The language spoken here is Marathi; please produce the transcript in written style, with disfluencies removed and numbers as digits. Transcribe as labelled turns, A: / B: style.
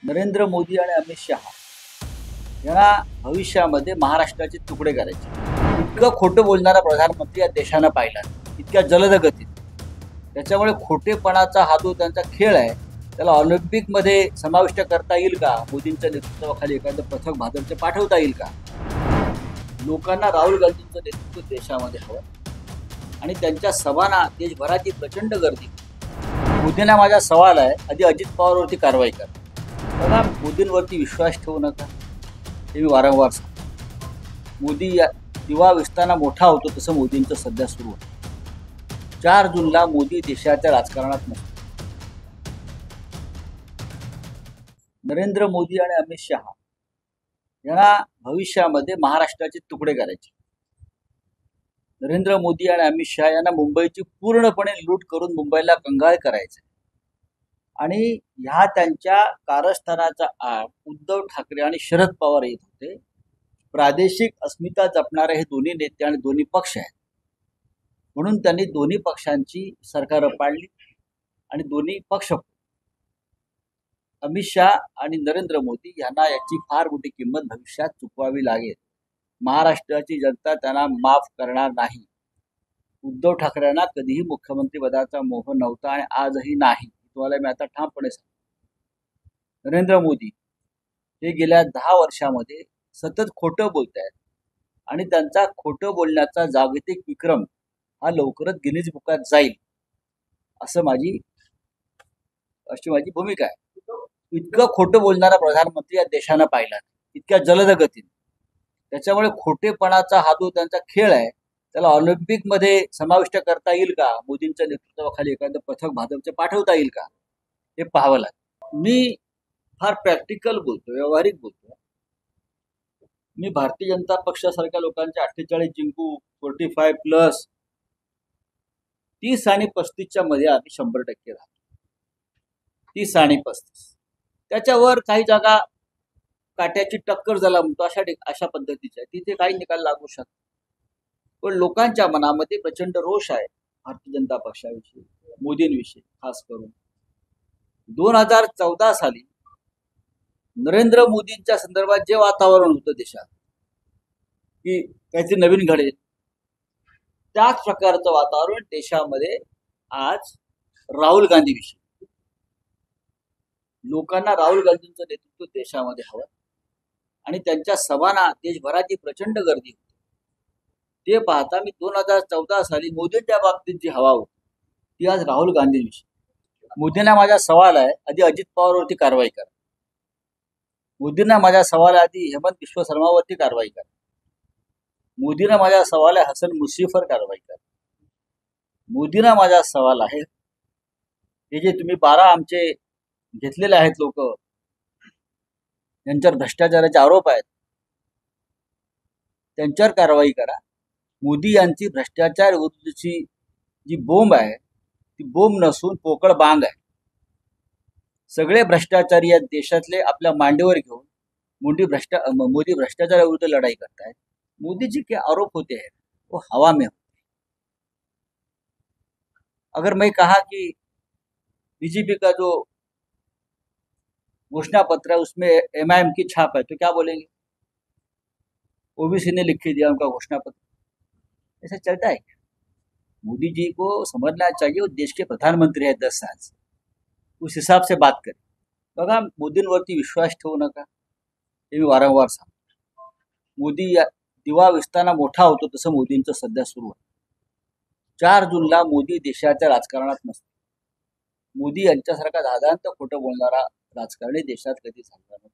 A: नरेंद्र मोदी आणि अमित शहा यांना भविष्यामध्ये महाराष्ट्राचे तुकडे करायचे. इतकं खोटं बोलणारा प्रधानमंत्री या देशानं पाहिला इतक्या जलद गतीत. त्याच्यामुळे खोटेपणाचा हा जो त्यांचा खेळ आहे त्याला ऑलिम्पिकमध्ये समाविष्ट करता येईल का? मोदींच्या नेतृत्वाखाली एखादं पथक भाजपचे पाठवता येईल का? लोकांना राहुल गांधींचं नेतृत्व देशामध्ये हवं आणि त्यांच्या सभांना देशभराची प्रचंड गर्दी. मोदींना माझा सवाल आहे, आधी अजित पवारवरती कारवाई करा. बघा, मोदींवरती विश्वास ठेवू नका, हे मी वारंवार सांगतो. मोदी दिवा विस्ताना मोठा होतो तसं मोदींचं सध्या सुरू होतं. 4 जूनला मोदी देशाच्या राजकारणात नसतो. नरेंद्र मोदी आणि अमित शहा यांना भविष्यामध्ये महाराष्ट्राचे तुकडे करायचे. नरेंद्र मोदी आणि अमित शहा यांना मुंबईची पूर्णपणे लूट करून मुंबईला कंगाळ करायचे आणि ह्या त्यांच्या कारस्थानाचा आड उद्धव ठाकरे आणि शरद पवार येत होते. प्रादेशिक अस्मिता जपणारे हे दोन्ही नेते आणि दोन्ही पक्ष आहेत, म्हणून त्यांनी दोन्ही पक्षांची सरकारं पाडली आणि दोन्ही पक्ष अमित शहा आणि नरेंद्र मोदी यांना याची फार मोठी किंमत भविष्यात चुकवावी लागेल. महाराष्ट्राची जनता त्यांना माफ करणार नाही. उद्धव ठाकरेंना कधीही मुख्यमंत्री पदाचा मोह नव्हता आणि आजही नाही, तुम्हाला मी आता ठामपणे सांगतो. नरेंद्र मोदी हे गेल्या 10 वर्षामध्ये सतत खोटं बोलत आहेत आणि त्यांचा खोटं बोलण्याचा जागतिक विक्रम हा लवकरच गिनीज बुकात जाईल अशी माझी भूमिका आहे. इतकं खोटं बोलणारा प्रधानमंत्री या देशानं पाहिला इतक्या जलद गतीत. त्याच्यामुळे खोटेपणाचा हा जो त्यांचा खेळ आहे त्याला ऑलिम्पिकमध्ये समाविष्ट करता येईल का? मोदींच्या नेतृत्वाखाली एखादं पथक भाजपचे पाठवता येईल का? हे पाहावं लागेल. मी फार प्रॅक्टिकल बोलतो, व्यावहारिक बोलतो. मी भारतीय जनता पक्षासारख्या लोकांचे 48 जिंकू, 45+ 30 आणि 35च्या मध्ये आम्ही 100% राहतो. 30 आणि 35 त्याच्यावर काही जागा काट्याची टक्कर झाला म्हणतो अशा पद्धतीच्या तिथे काही निकाल लागू शकतो. पण लोकांच्या मनामध्ये प्रचंड रोष आहे भारतीय जनता पक्षाविषयी, मोदींविषयी खास करून. 2014 साली नरेंद्र मोदींच्या संदर्भात जे वातावरण होतं देशात की काहीतरी नवीन घडेल, त्याच प्रकारचं वातावरण देशामध्ये आज राहुल गांधीविषयी. लोकांना राहुल गांधींचं नेतृत्व देशामध्ये हवं आणि त्यांच्या सभांना देशभराची प्रचंड गर्दी होती. ते पाहता मी 2014 साली मोदींच्या बाबतीत जी हवा होती ती आज राहुल गांधींविषयी. मोदींना माझा सवाल आहे, आधी अजित पवारवरती कारवाई करा. मोदींना माझा सवाल आहे, आधी हेमंत विश्व शर्मावरती कारवाई करा. मोदींना माझा सवाल आहे, हसन मुश्रीफवर कारवाई करा. मोदींना माझा सवाल आहे, हे जे तुम्ही 12 आमचे घेतलेले आहेत लोक, यांच्यावर भ्रष्टाचाराचे आरोप आहेत, त्यांच्यावर कारवाई करा. मोदी यांची भ्रष्टाचार विरुद्धची जी बोंब आहे ती बोंब नसून पोकळ बांग आहे. सगळे भ्रष्टाचारी या देशातले आपल्या मांडीवर घेऊन मोदी भ्रष्टाचाराविरुद्ध लढाई करतायत. मोदी के आरोप होते हैं वो हवा में होते. अगर मैं कहा कि बीजेपी का जो घोषणा पत्र है उसमें MIM की छाप है तो क्या बोलेंगे? ओबीसी ने लिख के दिया उनका घोषणा पत्र. ऐसा चलता है? मोदी जी को समझना चाहिए वो देश के प्रधानमंत्री है 10 साल से, उस हिसाब से बात करें. बघा, मोदींवरती विश्वास ठेवू नका, हे मी वारंवार सांगतो. मोदी दिवा विस्ताना मोठा होतो तसं मोदींचं सध्या सुरू आहे. 4 जूनला मोदी देशाच्या राजकारणात नसतो. मोदी यांच्यासारखा दादांत खोटं बोलणारा राजकारणी देशात कधी झाला नाही.